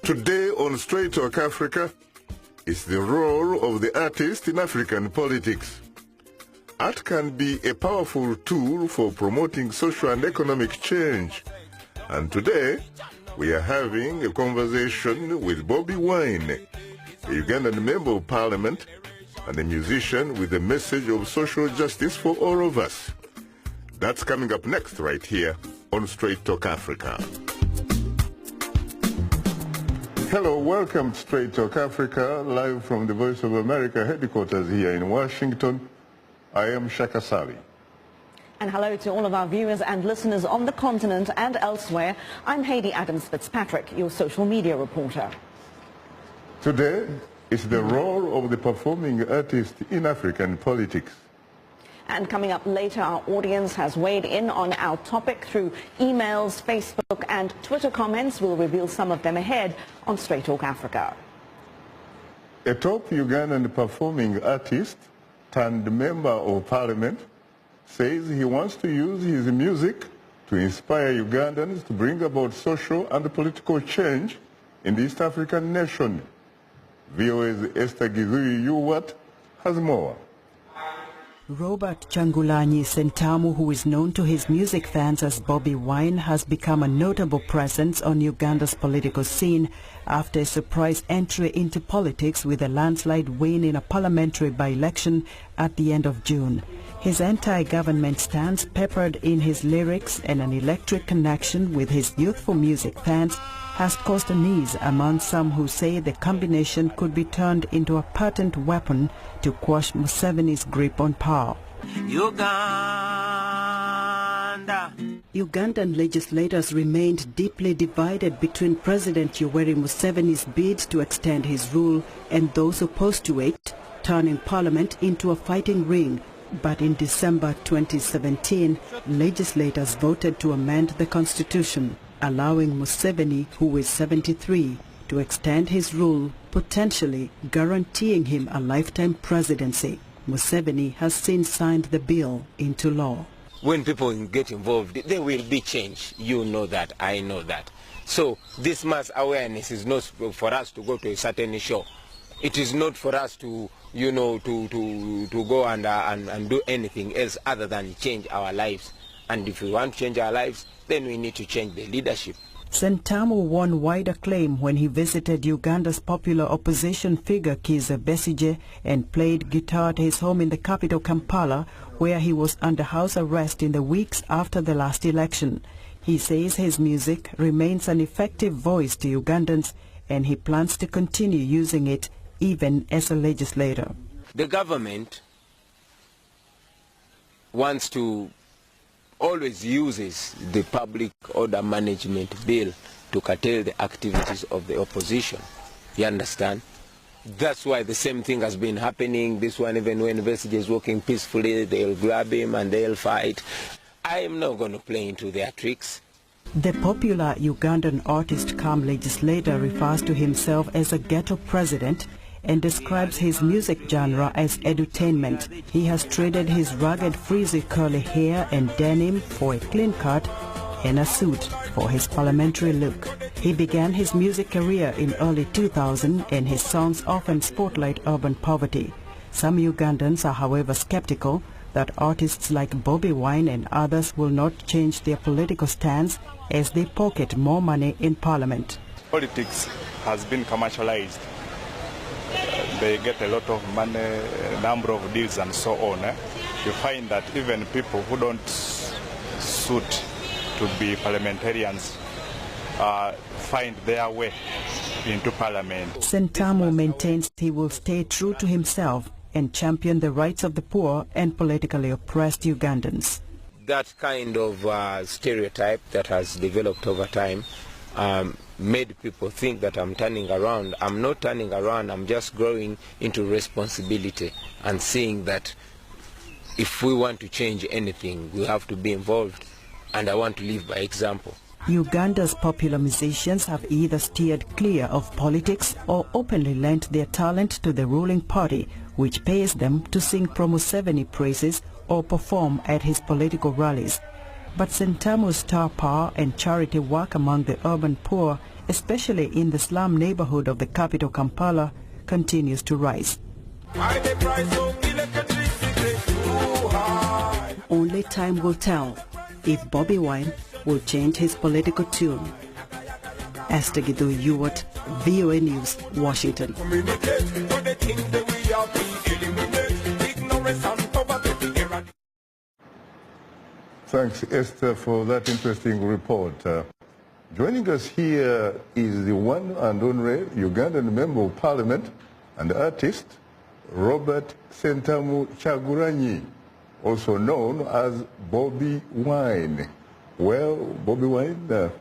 Today on Straight Talk Africa is the role of the artist in African politics. Art can be a powerful tool for promoting social and economic change. And today, we are having a conversation with Bobi Wine, a Ugandan member of parliament and a musician with a message of social justice for all of us. That's coming up next right here on Straight Talk Africa. Hello, welcome to Straight Talk Africa, live from the Voice of America headquarters here in Washington. I am Shaka Sali. And hello to all of our viewers and listeners on the continent and elsewhere. I'm Hayley Adams Fitzpatrick, your social media reporter. Today is the role of the performing artist in African politics. And coming up later, our audience has weighed in on our topic through emails, Facebook and Twitter comments. We'll reveal some of them ahead on Straight Talk Africa. A top Ugandan performing artist turned member of parliament says he wants to use his music to inspire Ugandans to bring about social and political change in the East African nation. VOA's Esther Gizui-Yuwat has more. Robert Kyagulanyi Mp, who is known to his music fans as Bobi Wine, has become a notable presence on Uganda's political scene after a surprise entry into politics with a landslide win in a parliamentary by-election at the end of June. His anti-government stance, peppered in his lyrics and an electric connection with his youthful music fans, has caused unease among some who say the combination could be turned into a potent weapon to quash Museveni's grip on power. Ugandan legislators remained deeply divided between President Yoweri Museveni's bid to extend his rule and those opposed to it, turning parliament into a fighting ring. But in December 2017, legislators voted to amend the constitution, allowing Museveni, who is 73, to extend his rule, potentially guaranteeing him a lifetime presidency. Museveni has since signed the bill into law. When people get involved, there will be change. You know that, I know that. So this mass awareness is not for us to go to a certain show. It is not for us to, to go and do anything else other than change our lives. And if we want to change our lives, then we need to change the leadership. Sentamu won wide acclaim when he visited Uganda's popular opposition figure Kizza Besigye and played guitar at his home in the capital Kampala, where he was under house arrest in the weeks after the last election. He says his music remains an effective voice to Ugandans and he plans to continue using it even as a legislator. The government wants to always uses the public order management bill to curtail the activities of the opposition. You understand? That's why the same thing has been happening. This one, even when Besigye is walking peacefully, they'll grab him and they'll fight. I am not going to play into their tricks. The popular Ugandan artist cum legislator refers to himself as a ghetto president and describes his music genre as edutainment. He has traded his rugged frizzy curly hair and denim for a clean cut and a suit for his parliamentary look. He began his music career in early 2000 and his songs often spotlight urban poverty. Some Ugandans are however skeptical that artists like Bobi Wine and others will not change their political stance as they pocket more money in parliament. Politics has been commercialized. They get a lot of money, a number of deals and so on. You find that even people who don't suit to be parliamentarians find their way into parliament. Sentamu maintains he will stay true to himself and champion the rights of the poor and politically oppressed Ugandans. That kind of stereotype that has developed over time made people think that I'm turning around. I'm not turning around, I'm just growing into responsibility and seeing that if we want to change anything, we have to be involved, and I want to live by example. Uganda's popular musicians have either steered clear of politics or openly lent their talent to the ruling party, which pays them to sing pro-Museveni praises or perform at his political rallies. But Sentamu's star power and charity work among the urban poor especially in the slum neighborhood of the capital Kampala, continues to rise. Only time will tell if Bobi Wine will change his political tune. Astagidu Yuwat, VOA News, Washington. Thanks, Esther, for that interesting report. Joining us here is the one and only Ugandan Member of Parliament and artist, Robert Kyagulanyi, also known as Bobi Wine. Well, Bobi Wine,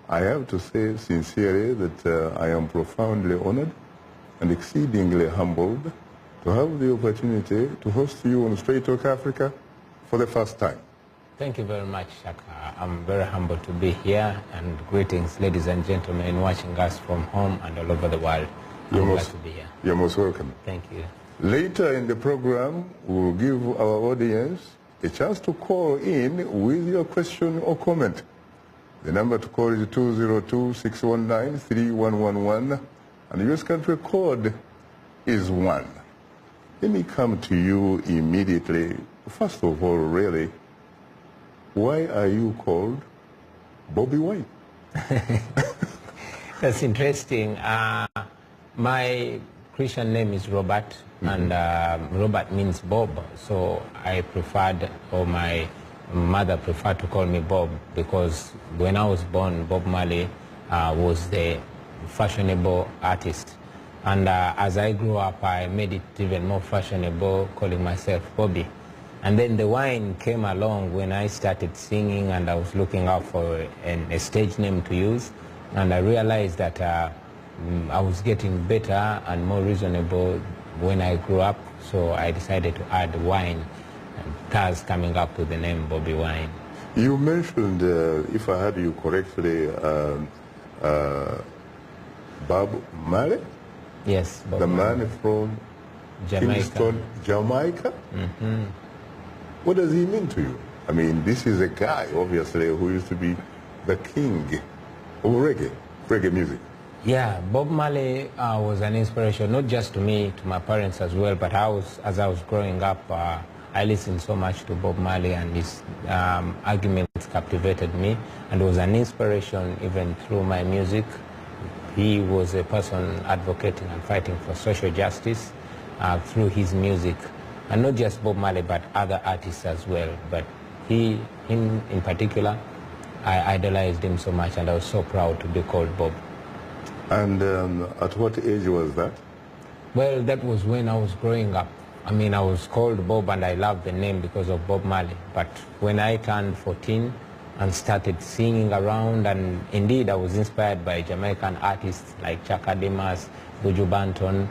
I have to say sincerely that I am profoundly honored and exceedingly humbled to have the opportunity to host you on Straight Talk Africa for the first time. Thank you very much, Shaka. I'm very humbled to be here, and greetings, ladies and gentlemen, watching us from home and all over the world. I'm glad to be here. You're most welcome. Thank you. Later in the program, we'll give our audience a chance to call in with your question or comment. The number to call is 202-619-3111, and the US country code is 1. Let me come to you immediately. First of all, really, why are you called Bobi Wine? That's interesting. My Christian name is Robert, and Robert means Bob, so I preferred, or my mother preferred to call me Bob, because when I was born, Bob Marley was the fashionable artist. And as I grew up, I made it even more fashionable, calling myself Bobby. And then the wine came along when I started singing, and I was looking out for a stage name to use. And I realized that I was getting better and more reasonable when I grew up, so I decided to add wine, and thus coming up with the name Bobi Wine. You mentioned, if I heard you correctly, Bob Marley? Yes, Bob the Marley. Man from Jamaica. Kingston, Jamaica? What does he mean to you? I mean, this is a guy, obviously, who used to be the king of reggae music. Yeah, Bob Marley was an inspiration, not just to me, to my parents as well, but as I was growing up, I listened so much to Bob Marley, and his arguments captivated me, and was an inspiration even through my music. He was a person advocating and fighting for social justice through his music. And not just Bob Marley, but other artists as well. But him in particular, I idolized him so much, and I was so proud to be called Bob. And at what age was that? Well, that was when I was growing up. I mean, I was called Bob, and I loved the name because of Bob Marley. But when I turned 14 and started singing around, and indeed I was inspired by Jamaican artists like Chaka Demas, Buju Banton,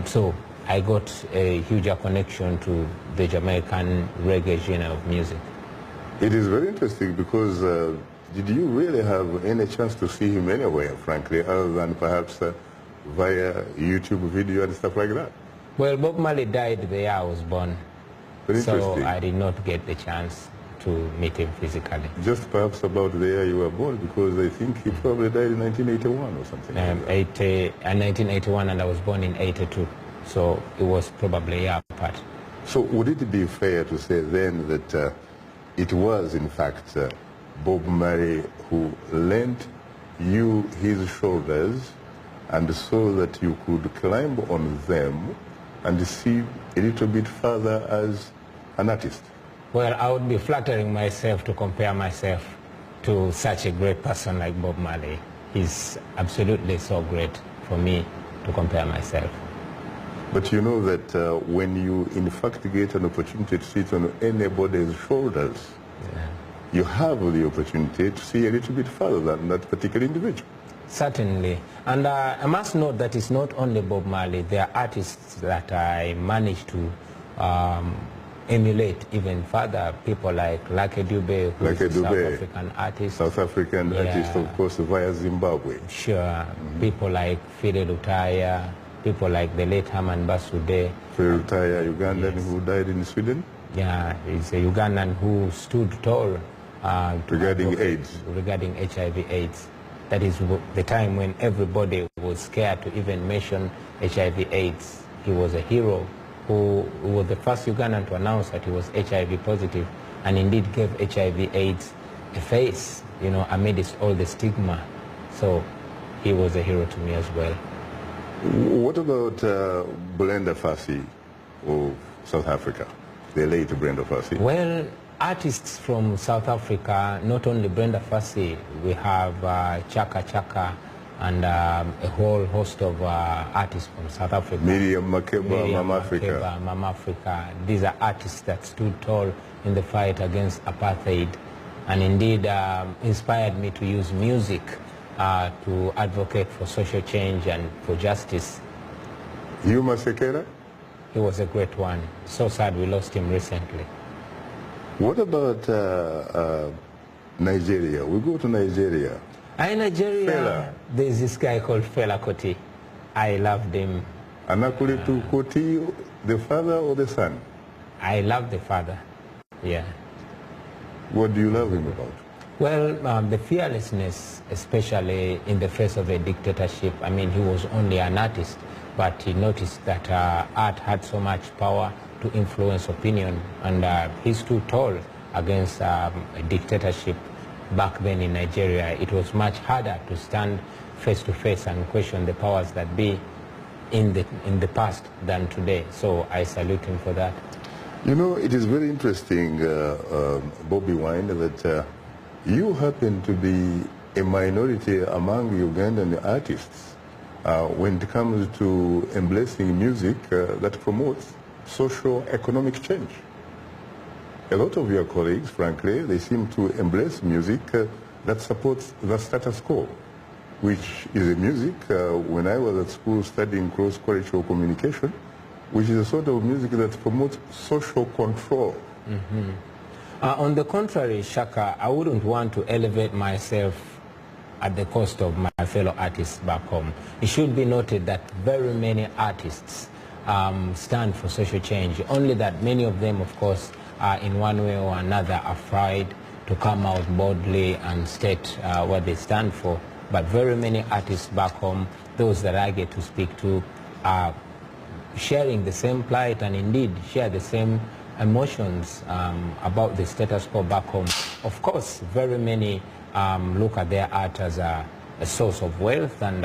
so I got a huger connection to the Jamaican reggae genre of music. It is very interesting because did you really have any chance to see him anywhere, frankly, other than perhaps via YouTube video and stuff like that? Well, Bob Marley died the year I was born, so I did not get the chance to meet him physically. Just perhaps about the year you were born, because I think he probably died in 1981 or something. 1981, and I was born in 82. So it was probably a year apart. So would it be fair to say then that it was in fact Bob Marley who lent you his shoulders and so that you could climb on them and see a little bit further as an artist? Well, I would be flattering myself to compare myself to such a great person like Bob Marley. He's absolutely so great for me to compare myself. But you know that when you in fact get an opportunity to sit on anybody's shoulders, you have the opportunity to see a little bit further than that particular individual. Certainly. And I must note that it's not only Bob Marley. There are artists that I managed to emulate even further. People like Lucky Dube, who is a South African artist. South African artist, of course, via Zimbabwe. Sure. People like Fide Lutaya, people like the late Herman Basude. Fide Lutaya, Ugandan, who died in Sweden? Yeah, he's a Ugandan who stood tall regarding AIDS. Regarding HIV/AIDS. That is the time when everybody was scared to even mention HIV/AIDS. He was a hero who was the first Ugandan to announce that he was HIV positive, and indeed gave HIV/AIDS a face, you know, amidst all the stigma. So he was a hero to me as well. What about Brenda Fassie of South Africa, the late Brenda Fassie? Well, artists from South Africa, not only Brenda Fassie, we have Chaka and a whole host of artists from South Africa. Miriam Makeba, Mama Africa. Mama Africa. These are artists that stood tall in the fight against apartheid, and indeed inspired me to use music to advocate for social change and for justice. Yuma Sekera? He was a great one. So sad we lost him recently. What about Nigeria? We go to Nigeria. In Nigeria, Fela. there's this guy called Fela Kuti. I loved him. Anakuletu Kuti, the father or the son? I love the father, yeah. What do you love him about? Well, the fearlessness, especially in the face of a dictatorship. I mean, he was only an artist, but he noticed that art had so much power to influence opinion, and he stood tall against a dictatorship. Back then in Nigeria, it was much harder to stand face to face and question the powers that be in the past than today. So I salute him for that. You know, it is very interesting, Bobi Wine, that you happen to be a minority among Ugandan artists when it comes to embracing music that promotes socio-economic change. A lot of your colleagues, frankly, they seem to embrace music that supports the status quo, which is a music, when I was at school studying cross-cultural communication, which is a sort of music that promotes social control. Mm-hmm. On the contrary, Shaka, I wouldn't want to elevate myself at the cost of my fellow artists back home. It should be noted that very many artists stand for social change, only that many of them, of course, are in one way or another afraid to come out boldly and state what they stand for. But very many artists back home, those that I get to speak to, are sharing the same plight and indeed share the same emotions about the status quo back home. Of course, very many look at their art as a source of wealth, and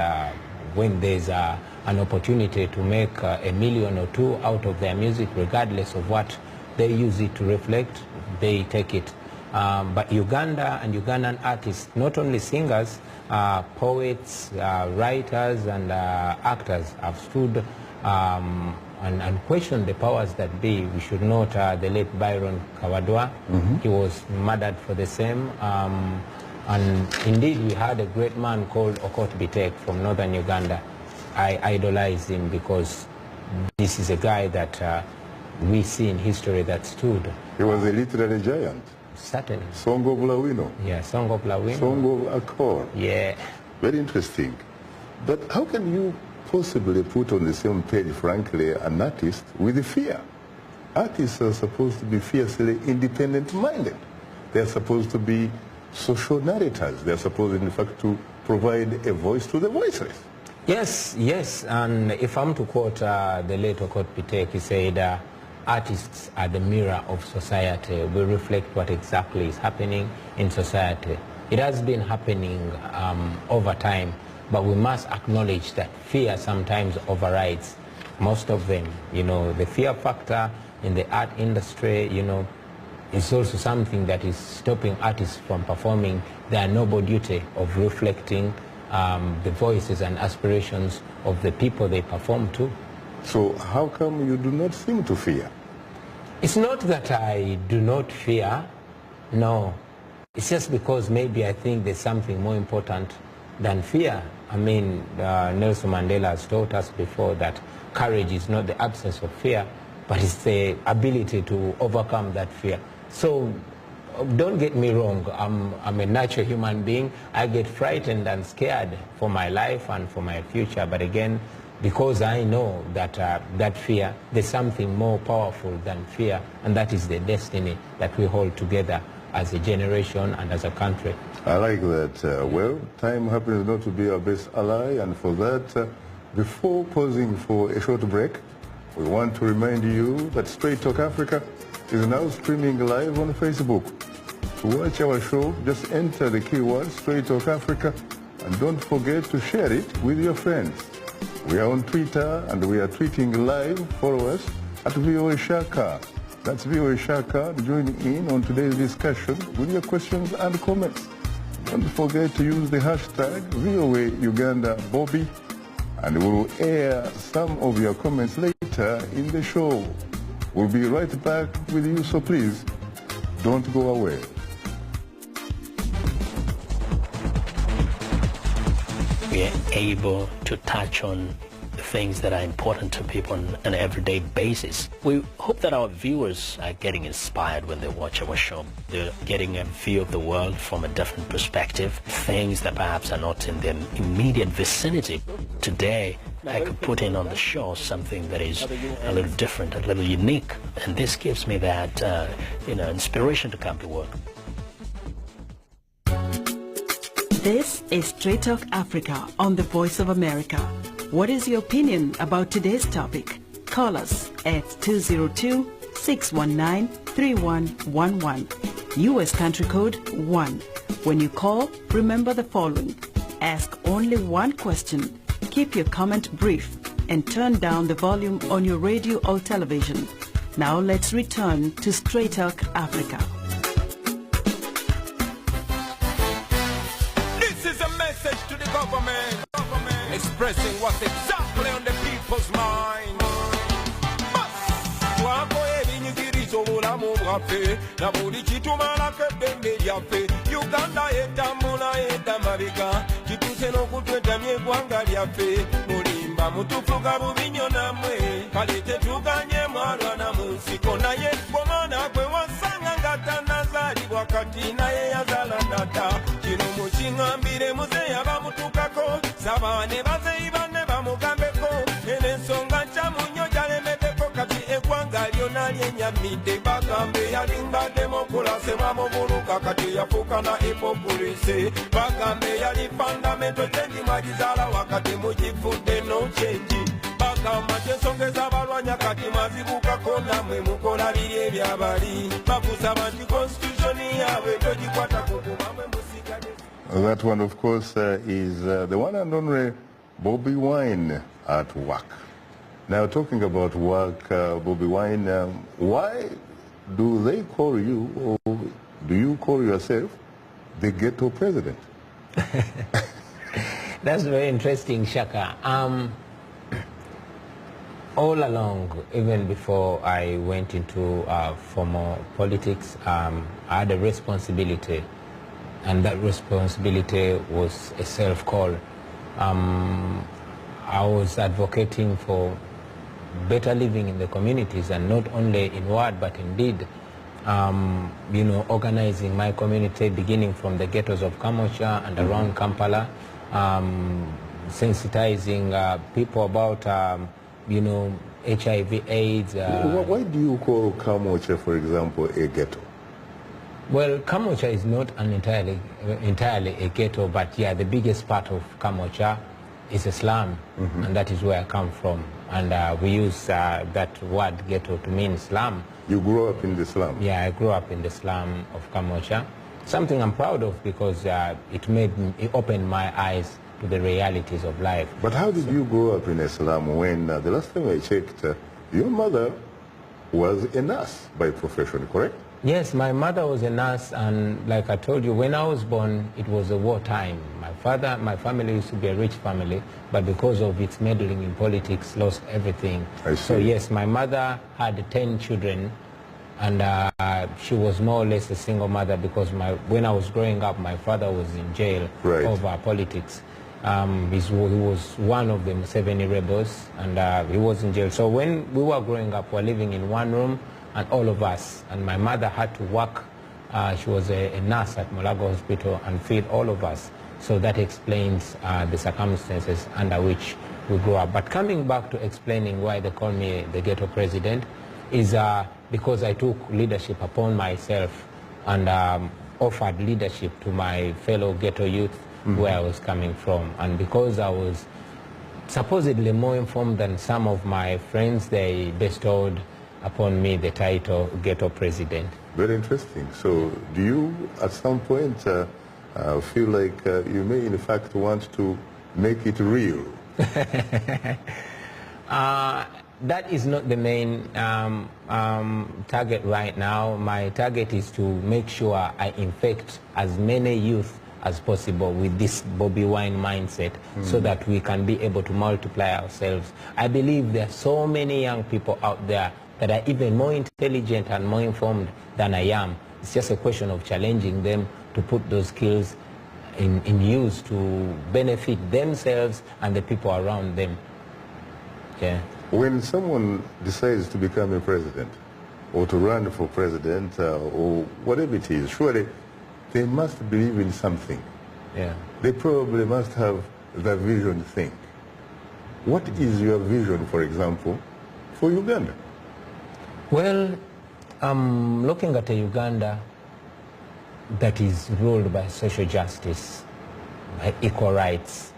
when there's an opportunity to make $1 million or $2 million out of their music, regardless of what they use it to reflect, they take it. But Uganda and Ugandan artists, not only singers, poets, writers and actors have stood and questioned the powers that be. We should note the late Byron Kawadwa. Mm-hmm. He was murdered for the same. And indeed, we had a great man called Okot Bitek from northern Uganda. I idolize him because this is a guy that we see in history that stood. He was a literary giant. Certainly. Song of Lawino. Yeah, Song of Lawino. Song of Accord. Yeah. Very interesting. But how can you possibly put on the same page, frankly, an artist with fear? Artists are supposed to be fiercely independent-minded. They're supposed to be social narrators. They're supposed, in fact, to provide a voice to the voiceless. Yes, yes. And if I'm to quote the late Okot Bitek, he said, artists are the mirror of society. We reflect what exactly is happening in society. It has been happening over time, but we must acknowledge that fear sometimes overrides most of them. You know, the fear factor in the art industry, you know, is also something that is stopping artists from performing their noble duty of reflecting the voices and aspirations of the people they perform to. So how come you do not seem to fear? It's not that I do not fear, no. It's just because maybe I think there's something more important than fear. I mean, Nelson Mandela has taught us before that courage is not the absence of fear, but it's the ability to overcome that fear. So don't get me wrong, I'm a natural human being. I get frightened and scared for my life and for my future, but again, because I know that that fear, there's something more powerful than fear, and that is the destiny that we hold together as a generation and as a country. I like that. Well, time happens not to be our best ally, and for that, before pausing for a short break, we want to remind you that Straight Talk Africa is now streaming live on Facebook. To watch our show, just enter the keyword Straight Talk Africa, and don't forget to share it with your friends. We are on Twitter, and we are tweeting live. Follow us at VOA Shaka. That's VOA Shaka. Join in on today's discussion with your questions and comments. Don't forget to use the hashtag VOA Uganda Bobi, and we will air some of your comments later in the show. We'll be right back with you, so please don't go away. We are able to touch on the things that are important to people on an everyday basis. We hope that our viewers are getting inspired when they watch our show. They're getting a view of the world from a different perspective, things that perhaps are not in their immediate vicinity. Today, I could put in on the show something that is a little different, a little unique, and this gives me that, inspiration to come to work. This is Straight Talk Africa on the Voice of America. What is your opinion about today's topic? Call us at 202-619-3111. U.S. country code 1. When you call, remember the following. Ask only one question. Keep your comment brief and turn down the volume on your radio or television. Now let's return to Straight Talk Africa. Government expressing what's exactly on the people's mind. Uganda etambula etambaliga kituse n'okutwetamya eggwanga lyaffe mulimba mutufuga bubinyo namwe kale tetuganye mwalwana mu nsiko naye omwana gwe wasanga nga tannazaalibwa kati naye yazaala nata kino mukiŋŋambire muzeeyi abamutukako saba ne bazeeyi banne bamugambeko en'ensonga nkyamunyo gyalemeddeko kati eggwanga lyonna lyenyamidde bagambe yalinga demokulase bamubuluka kati yafuuka na ipopulise bagambe yali fundamento kyenji mwagizaala wakati mugifudde no kyenji bagamba kyensongeza abalwanya kati mwazibukako namwe mukola biri ebyabali bakusaba nti constitution yaabwe togikwata kugumamwe musigale. That one, of course, is the one and only Bobi Wine at work. Now, talking about work, Bobi Wine, why do they call you, or do you call yourself, the ghetto president? That's very interesting, Shaka. All along, even before I went into formal politics, I had a responsibility, and that responsibility was a self-call. I was advocating for better living in the communities, and not only in word but in deed. Organizing my community, beginning from the ghettos of Kamosha and around Kampala, sensitizing people about, HIV/AIDS. Why do you call Kamosha, for example, a ghetto? Well, Kamosha is not entirely a ghetto, but yeah, the biggest part of Kamosha is a slum, and that is where I come from. And we use that word ghetto to mean slum. You grew up in the slum? Yeah, I grew up in the slum of Kamosha. Something I'm proud of, because it opened my eyes to the realities of life. But how did you grow up in a slum when the last time I checked, your mother was a nurse by profession, correct? Yes, my mother was a nurse, and like I told you, when I was born, it was a wartime. My family used to be a rich family, but because of its meddling in politics, lost everything. I see. So yes, my mother had 10 children, and she was more or less a single mother, because when I was growing up, my father was in jail over politics. He was one of the Museveni rebels, and he was in jail. So when we were growing up, we were living in one room, and all of us, and my mother had to work. She was a nurse at Mulago Hospital and feed all of us. So that explains the circumstances under which we grew up. But coming back to explaining why they call me the ghetto president is because I took leadership upon myself and offered leadership to my fellow ghetto youth where I was coming from. And because I was supposedly more informed than some of my friends, they bestowed upon me the title Ghetto President. Very interesting. So do you at some point feel like you may in fact want to make it real? That is not the main target right now. My target is to make sure I infect as many youth as possible with this Bobi Wine mindset so that we can be able to multiply ourselves. I believe there are so many young people out there that are even more intelligent and more informed than I am. It's just a question of challenging them to put those skills in use to benefit themselves and the people around them. Yeah. When someone decides to become a president or to run for president or whatever it is, surely they must believe in something. Yeah. They probably must have the vision thing. What is your vision, for example, for Uganda? Well, I'm looking at a Uganda that is ruled by social justice, by equal rights,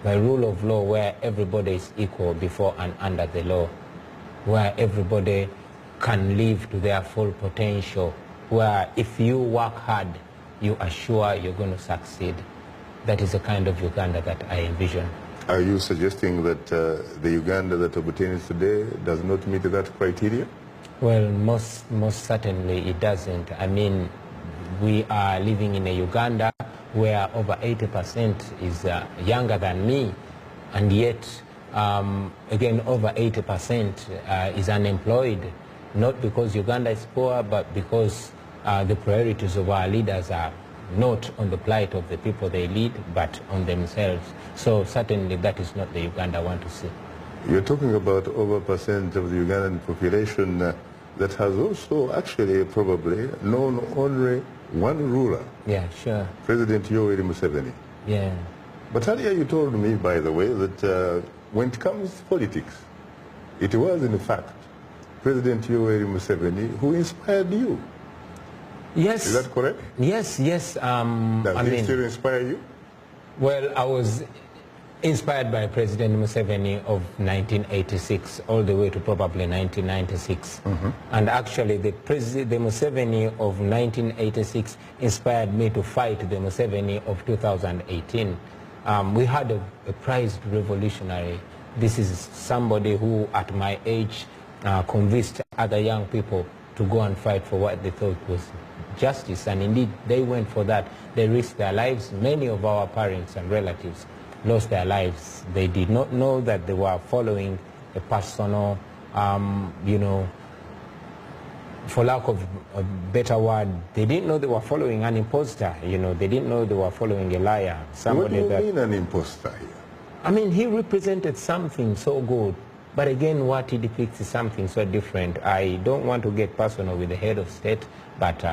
by rule of law where everybody is equal before and under the law, where everybody can live to their full potential, where if you work hard, you are sure you're going to succeed. That is the kind of Uganda that I envision. Are you suggesting that the Uganda that obtains today does not meet that criteria? Well, most certainly it doesn't. I mean, we are living in a Uganda where over 80% is younger than me, and yet, again, over 80% is unemployed, not because Uganda is poor, but because the priorities of our leaders are not on the plight of the people they lead, but on themselves. So certainly that is not the Uganda I want to see. You're talking about over % of the Ugandan population that has also actually probably known only one ruler. Yeah, sure. President Yoweri Museveni. Yeah. But earlier you told me, by the way, that when it comes to politics, it was in fact President Yoweri Museveni who inspired you. Yes. Is that correct? Yes, yes. Does he still inspire you? Well, I was inspired by President Museveni of 1986 all the way to probably 1996. And actually the Museveni of 1986 inspired me to fight the Museveni of 2018. We had a prized revolutionary. This is somebody who at my age convinced other young people to go and fight for what they thought was justice, and indeed they went for that. They risked their lives. Many of our parents and relatives lost their lives. They did not know that they were following a personal, you know, for lack of a better word, they didn't know they were following an imposter, you know, they didn't know they were following a liar. Somebody what do you mean an imposter here? I mean, he represented something so good, but again, what he depicts is something so different. I don't want to get personal with the head of state, but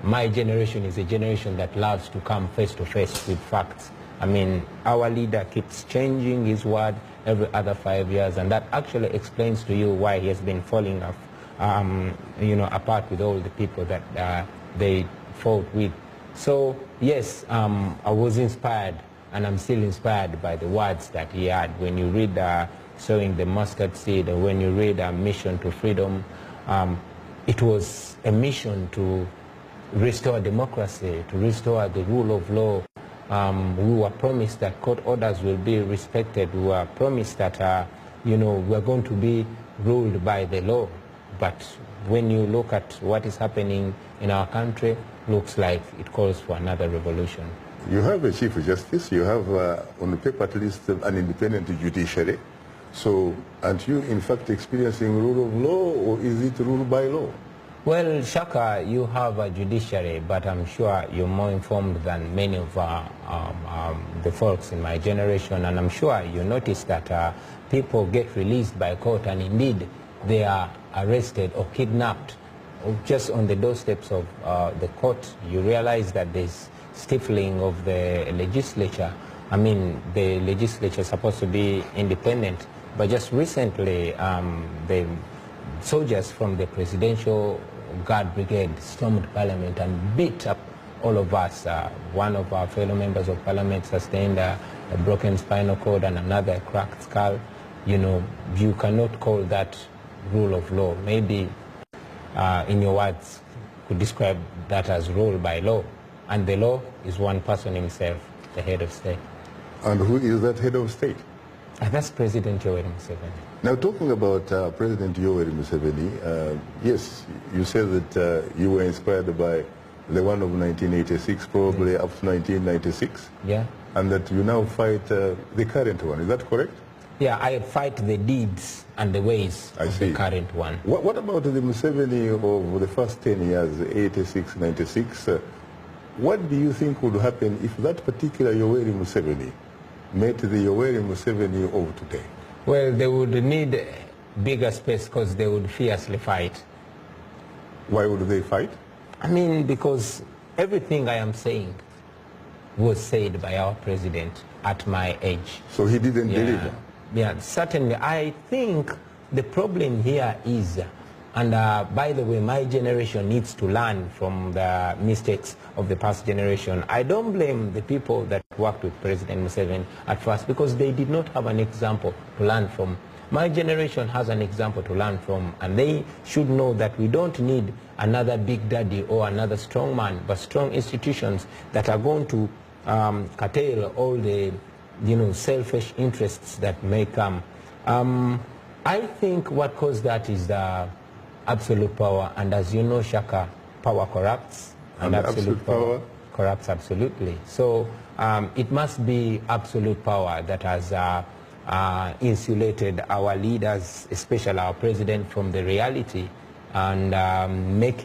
my generation is a generation that loves to come face to face with facts. I mean, our leader keeps changing his word every other 5 years, and that actually explains to you why he has been falling off, you know, apart with all the people that they fought with. So yes, I was inspired, and I'm still inspired by the words that he had. When you read Sowing the Mustard Seed, or when you read Mission to Freedom, it was a mission to restore democracy, to restore the rule of law. We were promised that court orders will be respected. We were promised that, you know, we're going to be ruled by the law. But when you look at what is happening in our country, looks like it calls for another revolution. You have a Chief Justice, you have on the paper at least an independent judiciary. So aren't you in fact experiencing rule of law, or is it rule by law? Well, Shaka, you have a judiciary, but I'm sure you're more informed than many of the folks in my generation, and I'm sure you notice that people get released by court, and indeed they are arrested or kidnapped just on the doorsteps of the court. You realize that there's stifling of the legislature. I mean, the legislature is supposed to be independent, but just recently the soldiers from the presidential Guard Brigade stormed Parliament and beat up all of us. One of our fellow members of Parliament sustained a broken spinal cord and another cracked skull. You know, you cannot call that rule of law. Maybe in your words could describe that as rule by law. And the law is one person himself, the head of state. And who is that head of state? That's President Yoweri Museveni. Now, talking about President Yoweri Museveni, yes, you said that you were inspired by the one of 1986, probably up to 1996. Yeah. And that you now fight the current one. Is that correct? Yeah, I fight the deeds and the ways of the current one. What about the Museveni of the first 10 years, 86, 96? What do you think would happen if that particular Yoweri Museveni met the Yoweri Museveni of today? Well, they would need bigger space because they would fiercely fight. Why would they fight? I mean, because everything I am saying was said by our president at my age. So he didn't deliver? Yeah, certainly. I think the problem here is, and by the way, my generation needs to learn from the mistakes of the past generation. I don't blame the people that worked with President Museveni at first because they did not have an example to learn from. My generation has an example to learn from, and they should know that we don't need another big daddy or another strong man, but strong institutions that are going to curtail all the selfish interests that may come. I think what caused that is the absolute power, and as you know, Shaka, power corrupts, and absolute power corrupts absolutely. So it must be absolute power that has insulated our leaders, especially our president, from the reality, and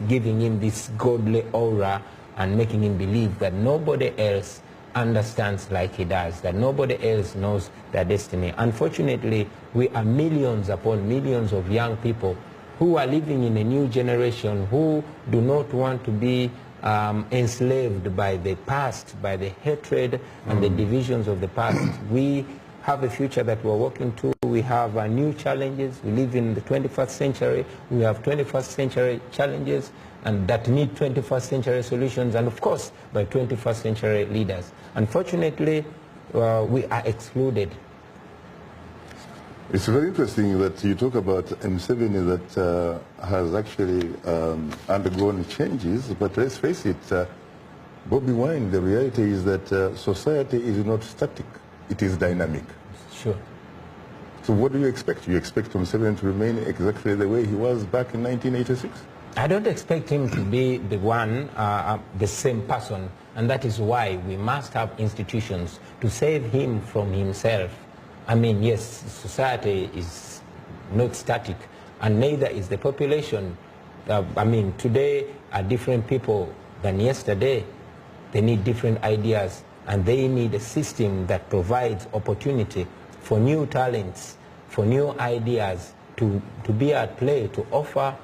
giving him this godly aura and making him believe that nobody else understands like he does, that nobody else knows their destiny. Unfortunately, we are millions upon millions of young people who are living in a new generation who do not want to be enslaved by the past, by the hatred and the divisions of the past. We have a future that we're working to. We have new challenges. We live in the 21st century. We have 21st century challenges and that need 21st century solutions, and of course by 21st century leaders. Unfortunately, we are excluded. It's very interesting that you talk about Museveni that has actually undergone changes, but let's face it, Bobi Wine, the reality is that society is not static, it is dynamic. Sure. So what do you expect? You expect Museveni to remain exactly the way he was back in 1986? I don't expect him to be the one, the same person, and that is why we must have institutions to save him from himself. I mean, yes, society is not static, and neither is the population. I mean, today are different people than yesterday. They need different ideas, and they need a system that provides opportunity for new talents, for new ideas to be at play, to offer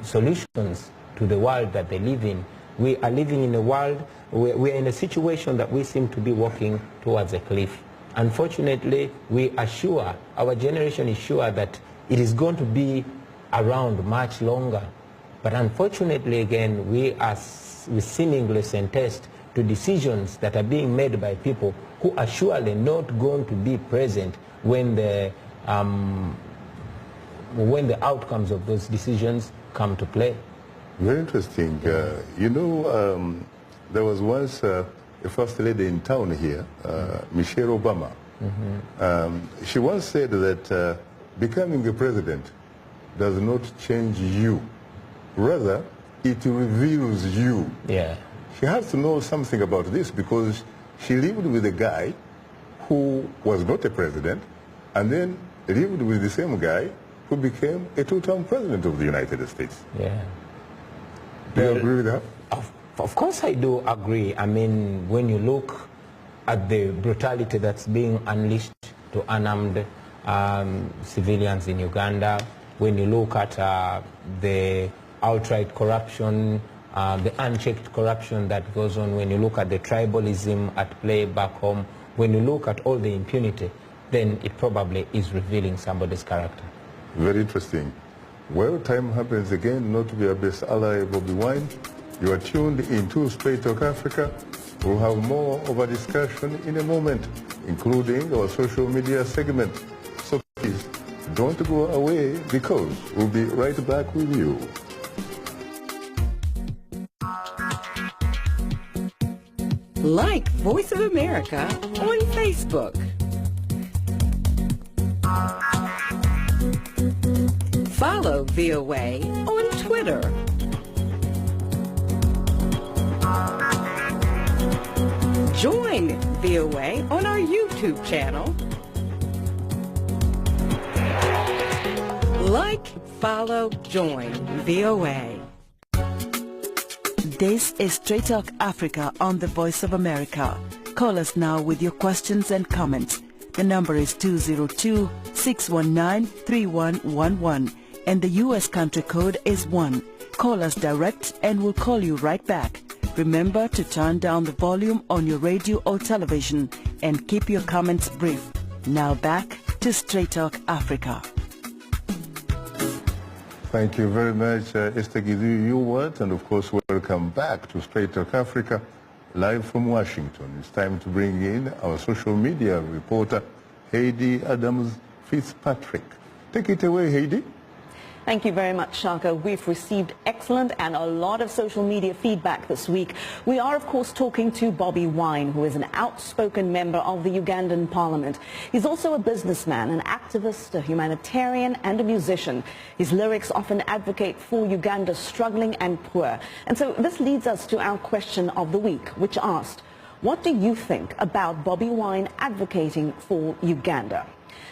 solutions to the world that they live in. We are living in a world, we are in a situation that we seem to be walking towards a cliff. Unfortunately, we are sure, our generation is sure that it is going to be around much longer. But unfortunately, again, we seemingly sentenced to decisions that are being made by people who are surely not going to be present when the outcomes of those decisions come to play. Very interesting. You know, there was once a first lady in town here, Michelle Obama. She once said that becoming a president does not change you. Rather, it reveals you. Yeah. She has to know something about this because she lived with a guy who was not a president and then lived with the same guy who became a two-term president of the United States. Yeah. Do you agree with that? Of course I do agree. I mean, when you look at the brutality that's being unleashed to unarmed civilians in Uganda, when you look at the outright corruption, the unchecked corruption that goes on, when you look at the tribalism at play back home, when you look at all the impunity, then it probably is revealing somebody's character. Very interesting. Well, time happens again not to be our best ally, Bobi Wine. You are tuned into Straight Talk Africa. We'll have more of a discussion in a moment, including our social media segment. So please, don't go away because we'll be right back with you. Like Voice of America on Facebook. Follow VOA on Twitter. Join VOA on our YouTube channel. Like, follow, join VOA. This is Straight Talk Africa on the Voice of America. Call us now with your questions and comments. The number is 202-619-3111 and the U.S. country code is 1. Call us direct and we'll call you right back. Remember to turn down the volume on your radio or television and keep your comments brief. Now back to Straight Talk Africa. Thank you very much, Esther Gizu, your words, and of course welcome back to Straight Talk Africa, live from Washington. It's time to bring in our social media reporter, Heidi Adams-Fitzpatrick. Take it away, Heidi. Thank you very much, Shaka. We've received excellent and a lot of social media feedback this week. We are, of course, talking to Bobi Wine, who is an outspoken member of the Ugandan parliament. He's also a businessman, an activist, a humanitarian, and a musician. His lyrics often advocate for Uganda's struggling and poor. And so this leads us to our question of the week, which asked, what do you think about Bobi Wine advocating for Uganda?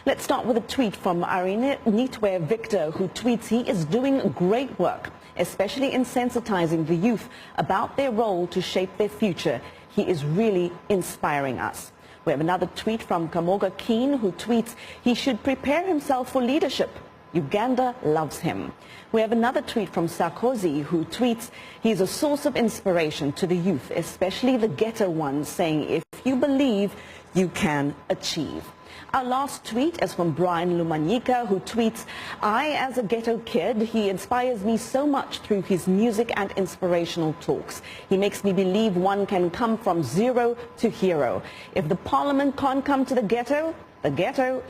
Let's start with a tweet from Irene Nitwe Victor, who tweets he is doing great work, especially in sensitizing the youth about their role to shape their future. He is really inspiring us. We have another tweet from Kamoga Keen, who tweets he should prepare himself for leadership. Uganda loves him. We have another tweet from Sarkozy, who tweets he is a source of inspiration to the youth, especially the ghetto ones, saying if you believe, you can achieve. Our last tweet is from Brian Lumanyika, who tweets, I, as a ghetto kid, he inspires me so much through his music and inspirational talks. He makes me believe one can come from zero to hero. If the parliament can't come to the ghetto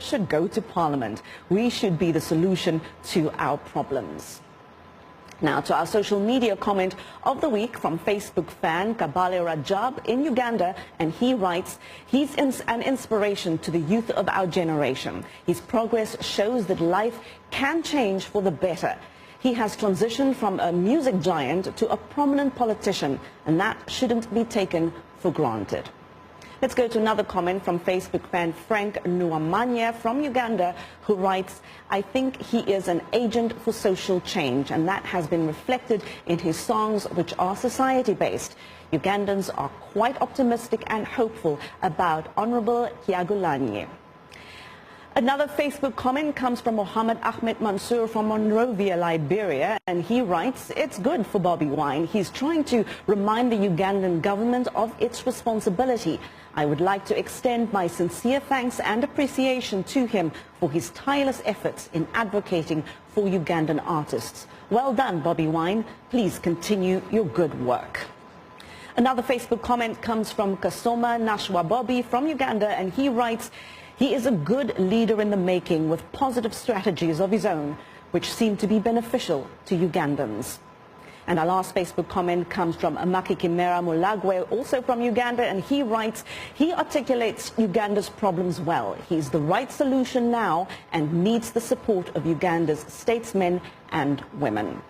should go to parliament. We should be the solution to our problems. Now to our social media comment of the week from Facebook fan Kabale Rajab in Uganda, and he writes, he's an inspiration to the youth of our generation. His progress shows that life can change for the better. He has transitioned from a music giant to a prominent politician, and that shouldn't be taken for granted. Let's go to another comment from Facebook fan Frank Nuamanya from Uganda, who writes, I think he is an agent for social change, and that has been reflected in his songs, which are society-based. Ugandans are quite optimistic and hopeful about Hon Robert Kyagulanyi. Another Facebook comment comes from Mohammed Ahmed Mansour from Monrovia, Liberia, and he writes, it's good for Bobi Wine. He's trying to remind the Ugandan government of its responsibility. I would like to extend my sincere thanks and appreciation to him for his tireless efforts in advocating for Ugandan artists. Well done, Bobi Wine. Please continue your good work. Another Facebook comment comes from Kasoma Nashwa Bobi from Uganda, and he writes, he is a good leader in the making with positive strategies of his own, which seem to be beneficial to Ugandans. And our last Facebook comment comes from Amaki Kimera Mulagwe, also from Uganda, and he writes, he articulates Uganda's problems well. He's the right solution now and needs the support of Uganda's statesmen and women.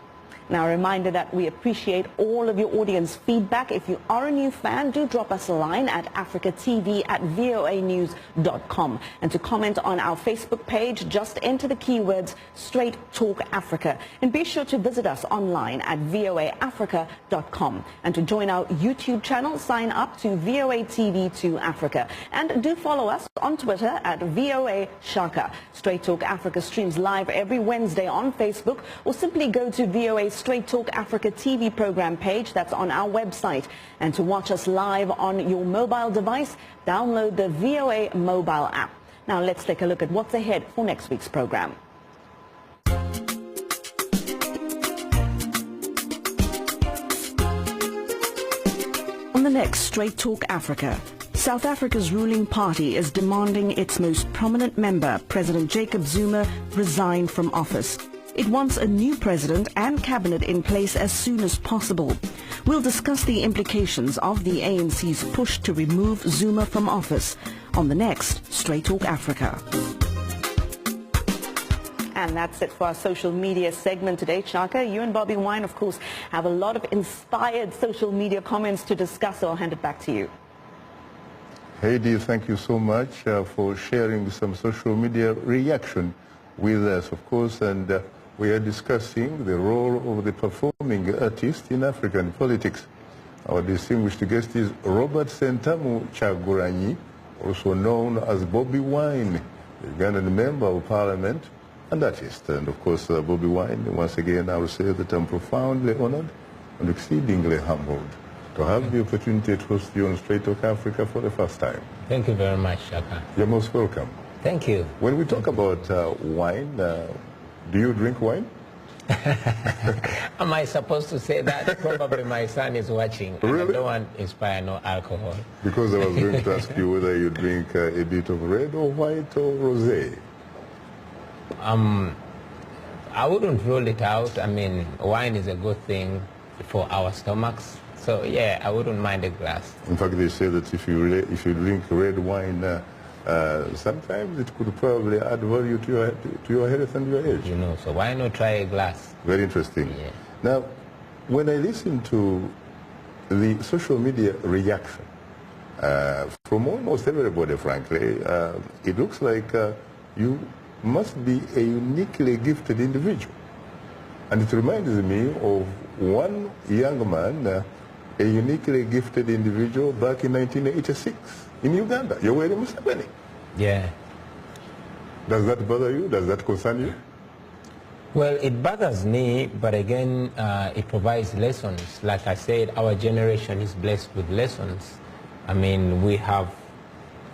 Now, a reminder that we appreciate all of your audience feedback. If you are a new fan, do drop us a line at africatv@voanews.com. And to comment on our Facebook page, just enter the keywords Straight Talk Africa. And be sure to visit us online at voaafrica.com. And to join our YouTube channel, sign up to VOA TV2 Africa. And do follow us on Twitter at VOA Shaka. Straight Talk Africa streams live every Wednesday on Facebook, or simply go to VOA Straight Talk Africa TV program page that's on our website. And to watch us live on your mobile device, download the VOA mobile app. Now let's take a look at what's ahead for next week's program. On the next Straight Talk Africa, South Africa's ruling party is demanding its most prominent member, President Jacob Zuma, resign from office. It wants a new president and cabinet in place as soon as possible. We'll discuss the implications of the ANC's push to remove Zuma from office on the next Straight Talk Africa. And that's it for our social media segment today. Shaka, you and Bobi Wine, of course, have a lot of inspired social media comments to discuss, so I'll hand it back to you. Heidi, thank you so much for sharing some social media reaction with us, of course, and we are discussing the role of the performing artist in African politics. Our distinguished guest is Robert Kyagulanyi, also known as Bobi Wine, a Ugandan member of parliament and artist. And of course, Bobi Wine, once again, I will say that I'm profoundly honored and exceedingly humbled to have the opportunity to host you on Straight Talk Africa for the first time. Thank you very much, Shaka. You're most welcome. Thank you. When we talk about wine, do you drink wine? Am I supposed to say that? Probably my son is watching. Really? And I don't want to inspire no alcohol. Because I was going to ask you whether you drink a bit of red or white or rosé. I wouldn't rule it out. I mean, wine is a good thing for our stomachs. So yeah, I wouldn't mind a glass. In fact, they say that if you drink red wine, sometimes it could probably add value to your health and your age. You know, so why not try a glass? Very interesting. Yeah. Now, when I listen to the social media reaction from almost everybody, frankly, it looks like you must be a uniquely gifted individual. And it reminds me of one young man, a uniquely gifted individual back in 1986 in Uganda, Yoweri Museveni. Yeah. Does that bother you? Does that concern you? Well, it bothers me, but again, it provides lessons. Like I said, our generation is blessed with lessons. I mean, we have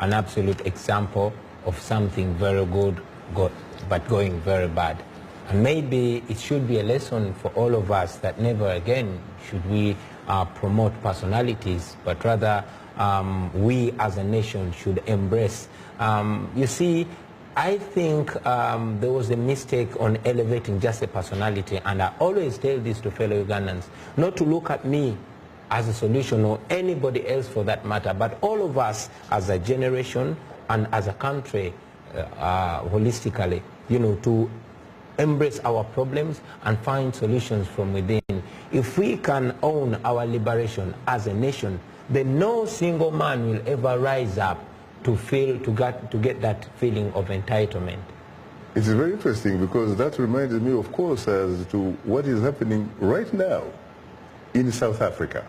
an absolute example of something very good, but going very bad. And maybe it should be a lesson for all of us that never again should we promote personalities, but rather we as a nation should embrace. You see, I think there was a mistake on elevating just a personality, and I always tell this to fellow Ugandans, not to look at me as a solution or anybody else for that matter, but all of us as a generation and as a country holistically, you know, to embrace our problems and find solutions from within. If we can own our liberation as a nation, then no single man will ever rise up to get that feeling of entitlement. It's very interesting because that reminds me, of course, as to what is happening right now in South Africa,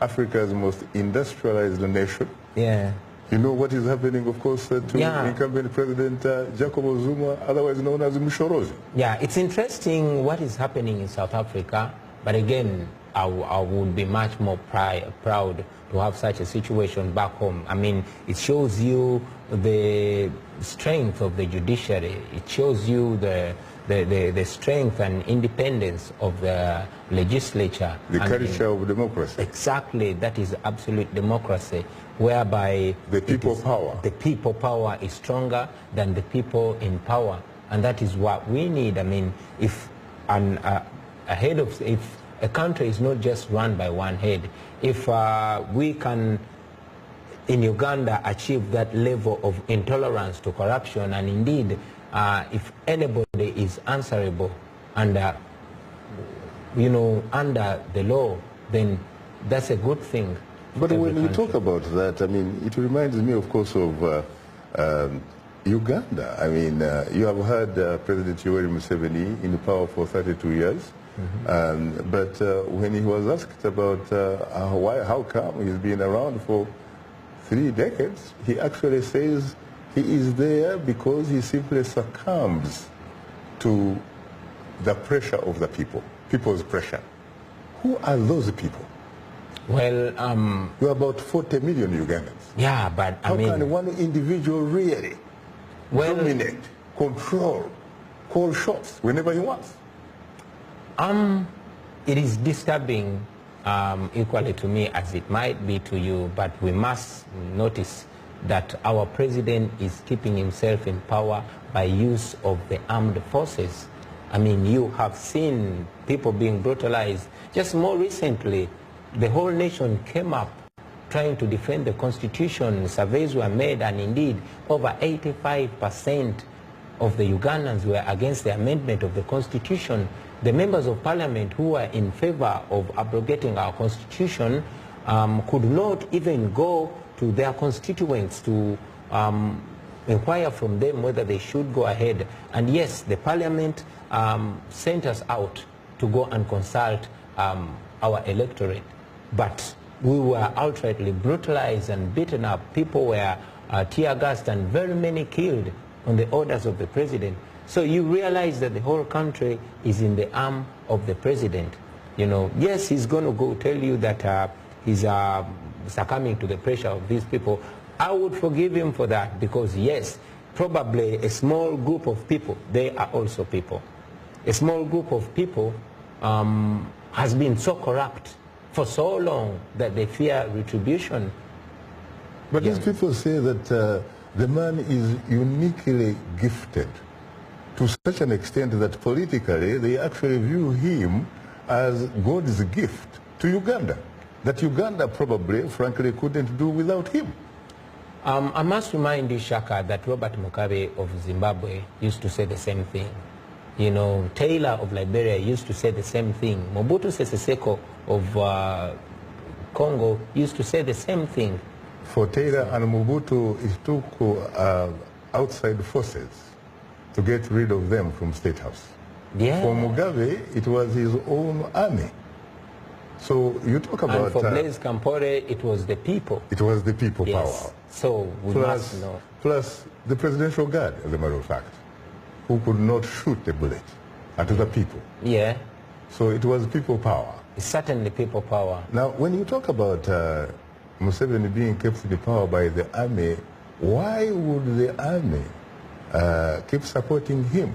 Africa's most industrialized nation. Yeah. You know what is happening, of course, to incumbent President Jacob Zuma, otherwise known as Mshorozi. Yeah, it's interesting what is happening in South Africa, but again, I would be much more proud to have such a situation back home. I mean, it shows you the strength of the judiciary. It shows you the strength and independence of the legislature. The culture of democracy. Exactly, that is absolute democracy, whereby the people power. The people power is stronger than the people in power, and that is what we need. I mean, if a country is not just run by one head, if we can in Uganda achieve that level of intolerance to corruption, and indeed if anybody is answerable under under the law, then that's a good thing. But when you talk about that, I mean, it reminds me, of course, of Uganda. I mean, you have had President Yoweri Museveni in power for 32 years. Mm-hmm. But when he was asked about how come he's been around for 3 decades, he actually says he is there because he simply succumbs to the pressure of the people, people's pressure. Who are those people? Well, you're about 40 million Ugandans. Yeah, but how can one individual really dominate, control, call shots whenever he wants? It is disturbing equally to me as it might be to you, but we must notice that our president is keeping himself in power by use of the armed forces. I mean, you have seen people being brutalized. Just more recently, the whole nation came up trying to defend the Constitution. Surveys were made, and indeed, over 85% of the Ugandans were against the amendment of the Constitution. The members of parliament who were in favor of abrogating our Constitution could not even go to their constituents to inquire from them whether they should go ahead. And yes, the parliament sent us out to go and consult our electorate. But we were outrightly brutalized and beaten up. People were tear gassed and very many killed on the orders of the president. So you realize that the whole country is in the arm of the president. You know, yes, he's going to go tell you that he's succumbing to the pressure of these people. I would forgive him for that, because yes, probably a small group of people, they are also people. A small group of people has been so corrupt for so long that they fear retribution. But these people say that the man is uniquely gifted to such an extent that politically they actually view him as God's gift to Uganda, that Uganda probably, frankly, couldn't do without him. I must remind you, Shaka, that Robert Mugabe of Zimbabwe used to say the same thing. You know, Taylor of Liberia used to say the same thing. Mobutu Sese Seko of Congo used to say the same thing. For Taylor and Mobutu, it took outside forces to get rid of them from State House. Yeah. For Mugabe, it was his own army. So you talk about... And for Blaise Compaoré, it was the people. It was the people power. So we must know. Plus the presidential guard, as a matter of fact, who could not shoot a bullet at the people. Yeah. So it was people power. It's certainly people power. Now, when you talk about Museveni being kept in power by the army, why would the army keep supporting him?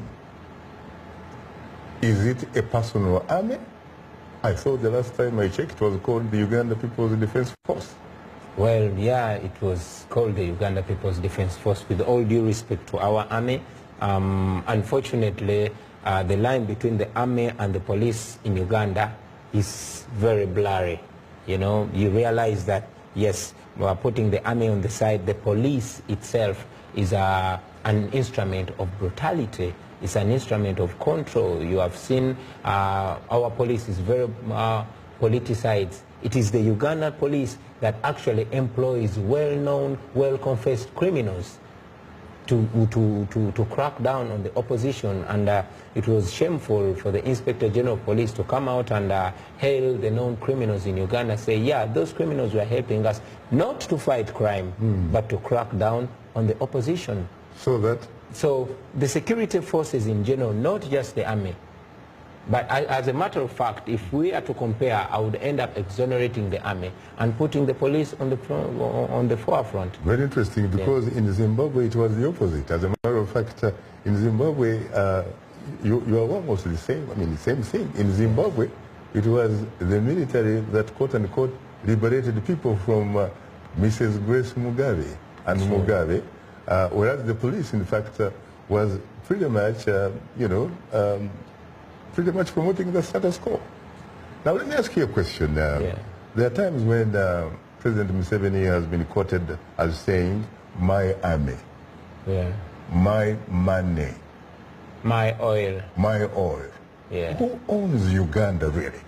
Is it a personal army? I thought the last time I checked it was called the Uganda People's Defense Force. Well, yeah, it was called the Uganda People's Defense Force, with all due respect to our army. Unfortunately, the line between the army and the police in Uganda is very blurry. You know, you realize that, yes, we are putting the army on the side. The police itself is an instrument of brutality. It's an instrument of control. You have seen our police is very politicized. It is the Ugandan police that actually employs well-known, well-confessed criminals to crack down on the opposition. And it was shameful for the Inspector General of Police to come out and hail the known criminals in Uganda, say, yeah, those criminals were helping us not to fight crime, but to crack down on the opposition. So the security forces in general, not just the army. But as a matter of fact, if we are to compare, I would end up exonerating the army and putting the police on the forefront. Very interesting, because in Zimbabwe it was the opposite. As a matter of fact, in Zimbabwe, you are almost the same. I mean, the same thing. In Zimbabwe, it was the military that, quote unquote, liberated people from Mrs. Grace Mugabe and Mugabe, whereas the police, in fact, was pretty much, pretty much promoting the status quo. Now let me ask you a question. There are times when President Museveni has been quoted as saying, my army, my money, my oil. My oil. Yeah. Who owns Uganda really?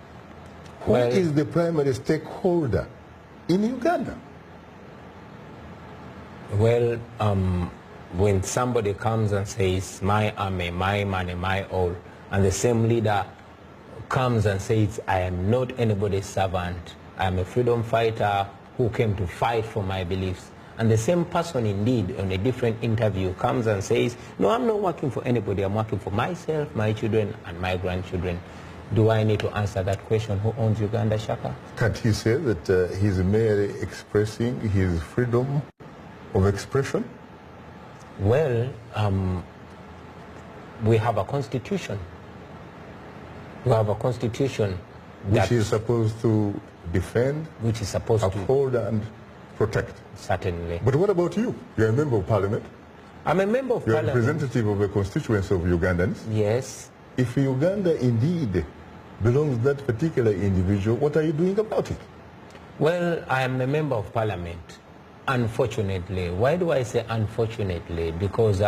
Who is the primary stakeholder in Uganda? Well, when somebody comes and says, my army, my money, my oil, and the same leader comes and says, I am not anybody's servant. I am a freedom fighter who came to fight for my beliefs. And the same person indeed on a different interview comes and says, no, I'm not working for anybody. I'm working for myself, my children, and my grandchildren. Do I need to answer that question? Who owns Uganda, Shaka? Can't he say that he's merely expressing his freedom of expression? Well, we have a constitution. We have a constitution which is supposed to defend, which is supposed uphold and protect. Certainly. But what about you? You're a member of parliament. I'm a member of parliament. You're a representative of a constituency of Ugandans. Yes. If Uganda indeed belongs to that particular individual, what are you doing about it? Well, I am a member of parliament, unfortunately. Why do I say unfortunately? Because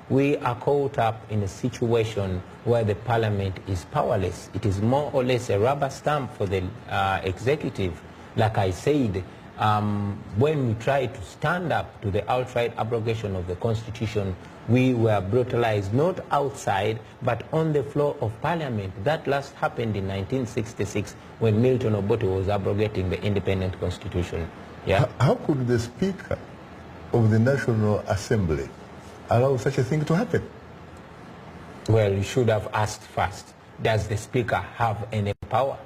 we are caught up in a situation where the parliament is powerless. It is more or less a rubber stamp for the executive. Like I said, when we tried to stand up to the outright abrogation of the Constitution, we were brutalized not outside but on the floor of Parliament. That last happened in 1966 when Milton Obote was abrogating the independent Constitution. Yeah. How could the Speaker of the National Assembly allow such a thing to happen? Well, you should have asked first, does the Speaker have any power?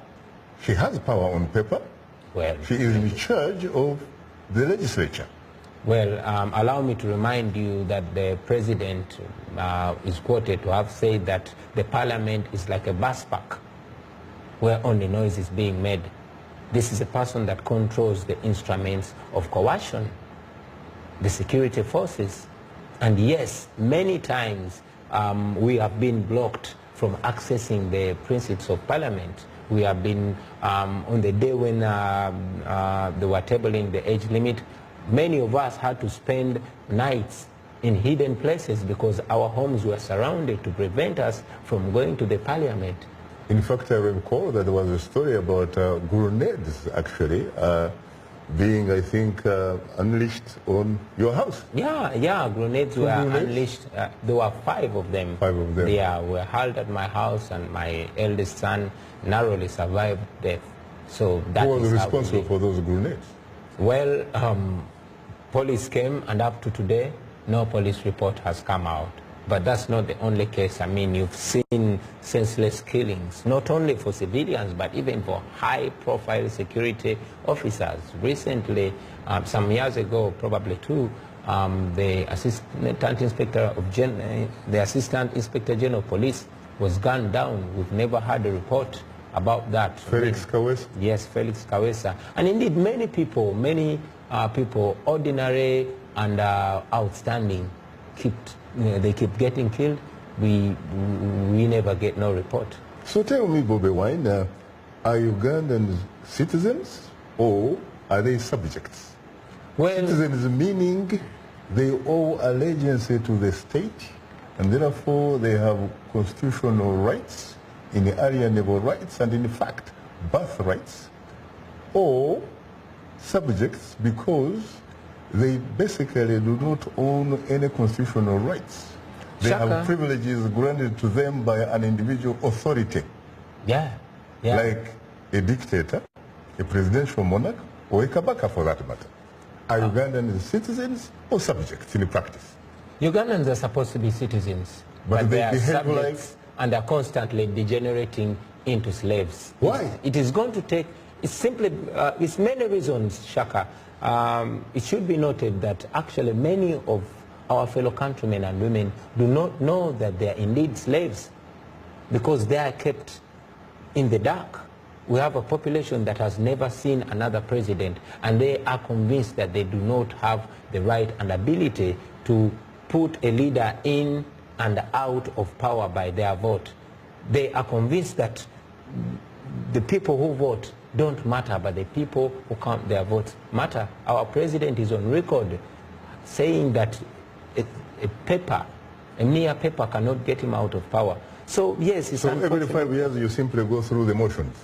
She has power on paper. Well, she is in charge of the legislature. Well, allow me to remind you that the President is quoted to have said that the Parliament is like a bus park where only noise is being made. This is a person that controls the instruments of coercion, the security forces. And yes, many times we have been blocked from accessing the principles of Parliament. We have been, on the day when they were tabling the age limit, many of us had to spend nights in hidden places because our homes were surrounded to prevent us from going to the Parliament. In fact, I recall that there was a story about grenades actually being, I think, unleashed on your house. Yeah, grenades were unleashed. There were 5 of them. 5 of them. Yeah, were hurled at my house, and my eldest son narrowly survived death. So that Who was responsible for those grenades? Well, police came, and up to today, no police report has come out. But that's not the only case. I mean, you've seen senseless killings, not only for civilians, but even for high-profile security officers. Recently, some years ago, probably 2, the Assistant Inspector General of Police was gunned down. We've never had a report about that. Felix Kawesa? Yes, Felix Kawesa. And indeed, many people, ordinary and outstanding, they keep getting killed. We never get no report. So tell me, Bobi Wine, are Ugandans citizens or are they subjects? Well, citizens meaning they owe allegiance to the state and therefore they have constitutional rights, inalienable rights, and in fact birthrights, or subjects because they basically do not own any constitutional rights. They have privileges granted to them by an individual authority. Yeah. Like a dictator, a presidential monarch, or a kabaka for that matter. Are Ugandans citizens or subjects in practice? Ugandans are supposed to be citizens, but they are subjects and are constantly degenerating into slaves. Why? It is going to take, it's simply, it's many reasons, Shaka. It should be noted that actually many of our fellow countrymen and women do not know that they are indeed slaves because they are kept in the dark. We have a population that has never seen another president, and they are convinced that they do not have the right and ability to put a leader in and out of power by their vote. They are convinced that the people who vote don't matter, but the people who count their votes matter. Our president is on record saying that a mere paper cannot get him out of power. So yes, it's every 5 years you simply go through the motions?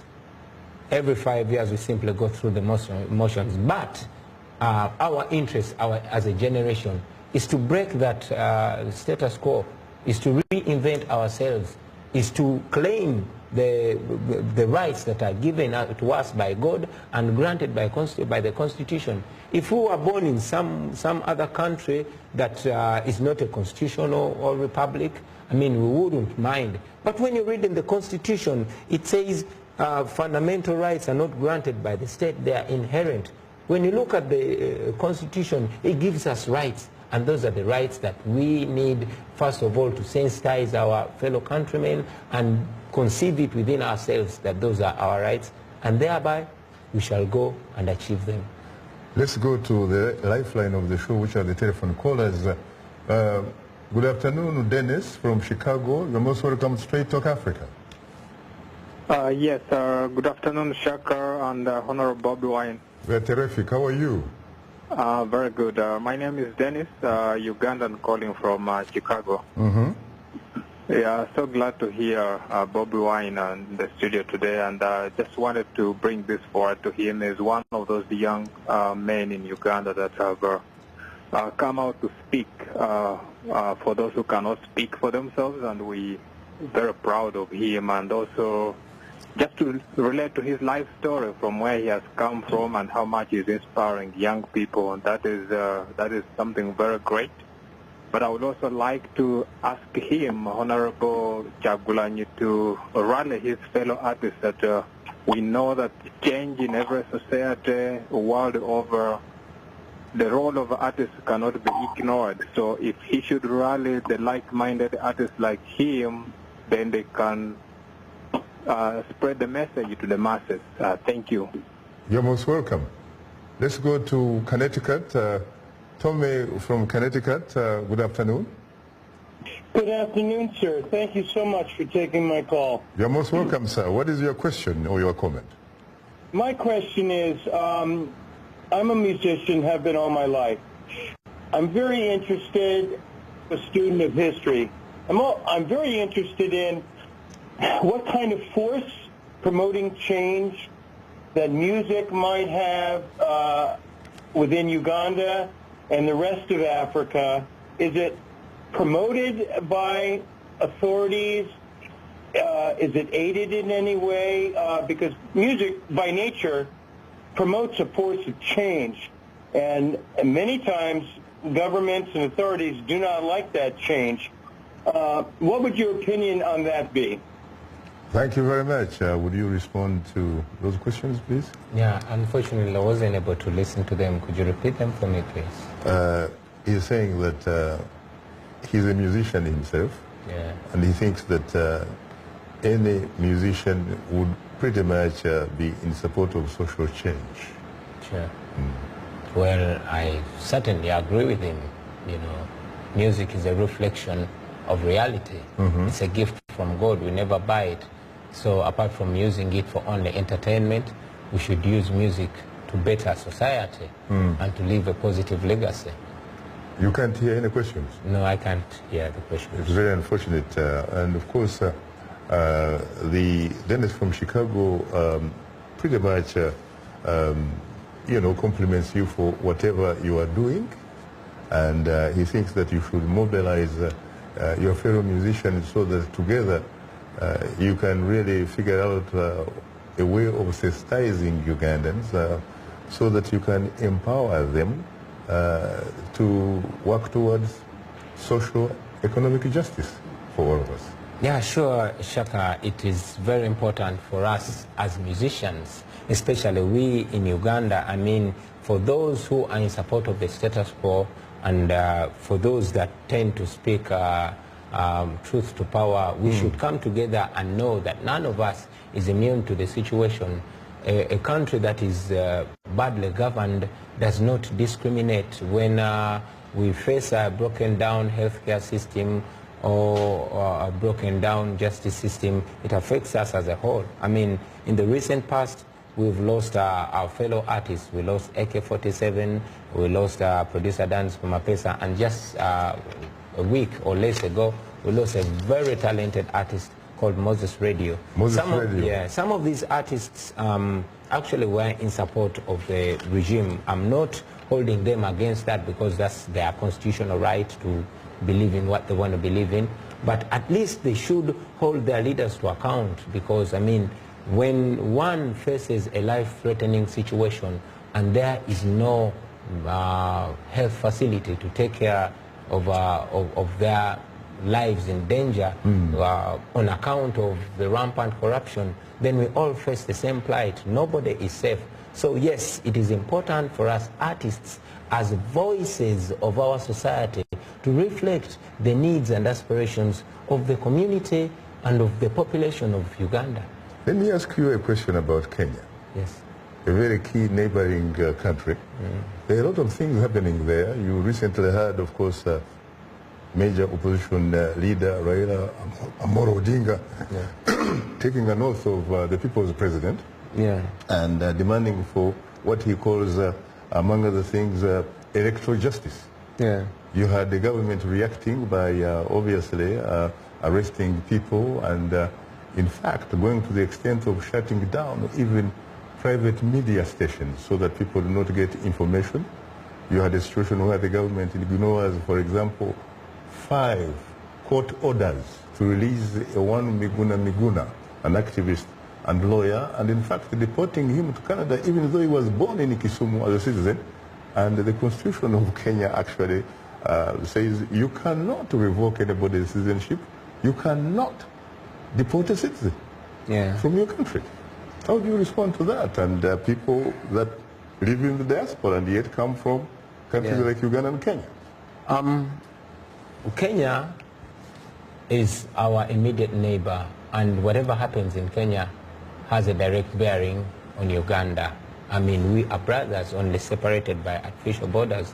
Every 5 years we simply go through the motions. But our interest as a generation is to break that status quo, is to reinvent ourselves, is to claim the rights that are given to us by God and granted by the Constitution. If we were born in some other country that is not a constitutional or republic, I mean, we wouldn't mind. But when you read in the Constitution, it says fundamental rights are not granted by the state, they are inherent. When you look at the Constitution, it gives us rights. And those are the rights that we need, first of all, to sensitize our fellow countrymen and conceive it within ourselves that those are our rights, and thereby we shall go and achieve them. Let's go to the lifeline of the show, which are the telephone callers. Good afternoon, Dennis from Chicago. You're most welcome to Straight Talk Africa. Yes, good afternoon, Shaka and Honorable Bobi Wine. We're terrific. How are you? Very good. My name is Dennis, Ugandan calling from Chicago. Mm-hmm. Yeah, so glad to hear Bobi Wine in the studio today, and just wanted to bring this forward to him as one of those young men in Uganda that have come out to speak for those who cannot speak for themselves, and we very proud of him, and also just to relate to his life story from where he has come from and how much he's inspiring young people, and that is something very great. But I would also like to ask him, Honorable Kyagulanyi, to rally his fellow artists that we know that change in every society, world over, the role of artists cannot be ignored. So if he should rally the like-minded artists like him, then they can spread the message to the masses. Thank you. You're most welcome. Let's go to Connecticut. Thame from Connecticut, good afternoon. Good afternoon, sir. Thank you so much for taking my call. You're most welcome, sir. What is your question or your comment? My question is, I'm a musician, have been all my life. I'm very interested, a student of history. I'm very interested in what kind of force promoting change that music might have within Uganda and the rest of Africa. Is it promoted by authorities? Is it aided in any way? Because music, by nature, promotes a force of change. And many times, governments and authorities do not like that change. What would your opinion on that be? Thank you very much. Would you respond to those questions, please? Yeah, unfortunately, I wasn't able to listen to them. Could you repeat them for me, please? He's saying that he's a musician himself, yeah, and he thinks that any musician would pretty much be in support of social change. Sure. Well, I certainly agree with him. You know, music is a reflection of reality. Mm-hmm. It's a gift from God. We never buy it. So apart from using it for only entertainment, we should use music to better society and to leave a positive legacy. You can't hear any questions? No, I can't hear the questions. It's very unfortunate. And of course, the Dennis from Chicago pretty much, compliments you for whatever you are doing. And he thinks that you should mobilize your fellow musicians so that together you can really figure out a way of sensitizing Ugandans so that you can empower them to work towards social economic justice for all of us. Yeah, sure, Shaka. It is very important for us as musicians, especially we in Uganda. I mean, for those who are in support of the status quo and for those that tend to speak truth to power, we should come together and know that none of us is immune to the situation. A country that is badly governed does not discriminate. When we face a broken down healthcare system or a broken down justice system, it affects us as a whole. I mean, in the recent past, we've lost our fellow artists. We lost AK-47, we lost producer Dance Mapesa, and just a week or less ago, we lost a very talented artist called Moses Radio. Some of these artists actually were in support of the regime. I'm not holding them against that because that's their constitutional right to believe in what they want to believe in. But at least they should hold their leaders to account, because, I mean, when one faces a life-threatening situation and there is no health facility to take care of their lives in danger on account of the rampant corruption, then we all face the same plight. Nobody is safe. So yes, it is important for us artists as voices of our society to reflect the needs and aspirations of the community and of the population of Uganda. Let me ask you a question about Kenya. Yes. a very key neighboring country. There are a lot of things happening there. You recently had, of course, major opposition leader Raila Amolo Odinga taking an oath of the people's president and demanding for what he calls, among other things, electoral justice. You had the government reacting by obviously arresting people and in fact going to the extent of shutting down even private media stations so that people do not get information. You had a situation where the government ignores, for example, 5 court orders to release one Miguna, an activist and lawyer, and in fact deporting him to Canada even though he was born in Kisumu as a citizen. And the Constitution of Kenya actually says you cannot revoke anybody's citizenship, you cannot deport a citizen from your country. How do you respond to that? And people that live in the diaspora and yet come from countries like Uganda and Kenya? Kenya is our immediate neighbor, and whatever happens in Kenya has a direct bearing on Uganda. I mean, we are brothers, only separated by artificial borders.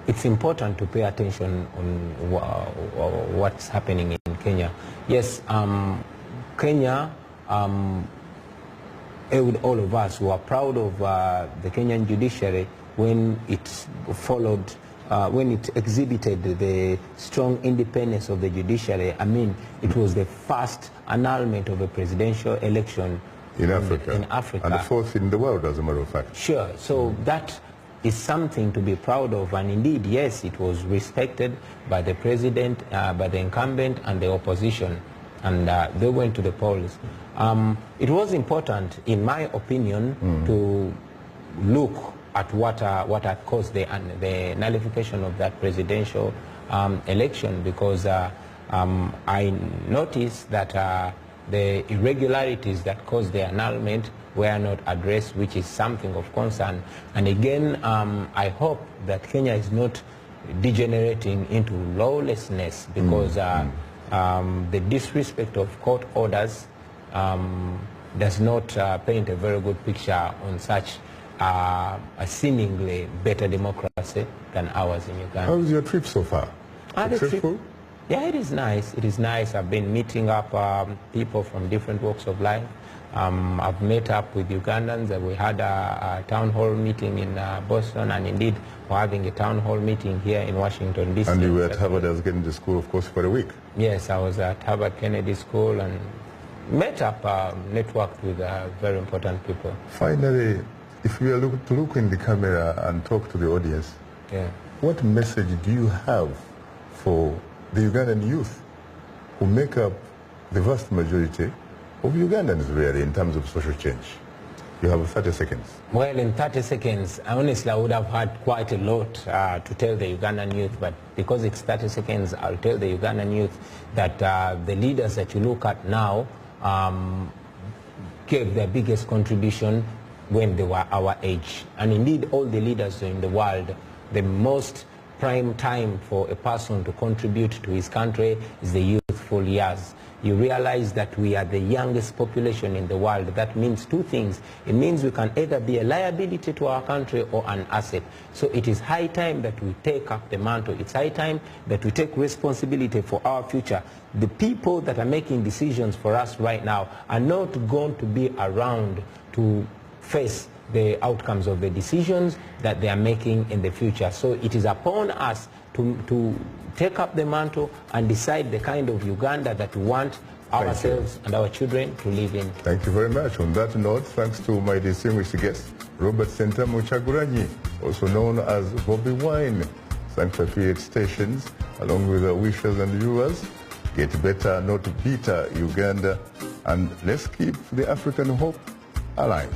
It's important to pay attention on what's happening in Kenya. Yes, Kenya, with all of us who are proud of the Kenyan judiciary when it followed, when it exhibited the strong independence of the judiciary. I mean, it was the first annulment of a presidential election in Africa. And the 4th in the world, as a matter of fact. Sure. So that is something to be proud of. And indeed, yes, it was respected by the president, by the incumbent and the opposition. And they went to the polls. It was important, in my opinion, to look at what had caused the nullification of that presidential election, because I noticed that the irregularities that caused the annulment were not addressed, which is something of concern. And again, I hope that Kenya is not degenerating into lawlessness, because the disrespect of court orders does not paint a very good picture on such a seemingly better democracy than ours in Uganda. How was your trip so far? Successful? Yeah, it is nice. It is nice. I've been meeting up people from different walks of life. I've met up with Ugandans. We had a town hall meeting in Boston, and indeed we're having a town hall meeting here in Washington, D.C. And you were at Harvard Kennedy School, of course, for a week. Yes, I was at Harvard Kennedy School and met up, networked with very important people. Finally, if we are to look in the camera and talk to the audience, what message do you have for the Ugandan youth who make up the vast majority of Ugandans, really, in terms of social change? You have 30 seconds. Well, in 30 seconds, honestly, I would have had quite a lot to tell the Ugandan youth, but because it's 30 seconds, I'll tell the Ugandan youth that the leaders that you look at now gave their biggest contribution when they were our age. And indeed, all the leaders in the world, the most prime time for a person to contribute to his country is the youthful years. You realize that we are the youngest population in the world. That means two things. It means we can either be a liability to our country or an asset. So it is high time that we take up the mantle. It's high time that we take responsibility for our future. The people that are making decisions for us right now are not going to be around to face the outcomes of the decisions that they are making in the future. So it is upon us to take up the mantle and decide the kind of Uganda that we want ourselves and our children to live in. Thank you very much. On that note, thanks to my distinguished guest, Robert Kyagulanyi, also known as Bobi Wine. Thanks for affiliate stations, along with our wishers and viewers. Get better, not bitter, Uganda, and let's keep the African hope alive.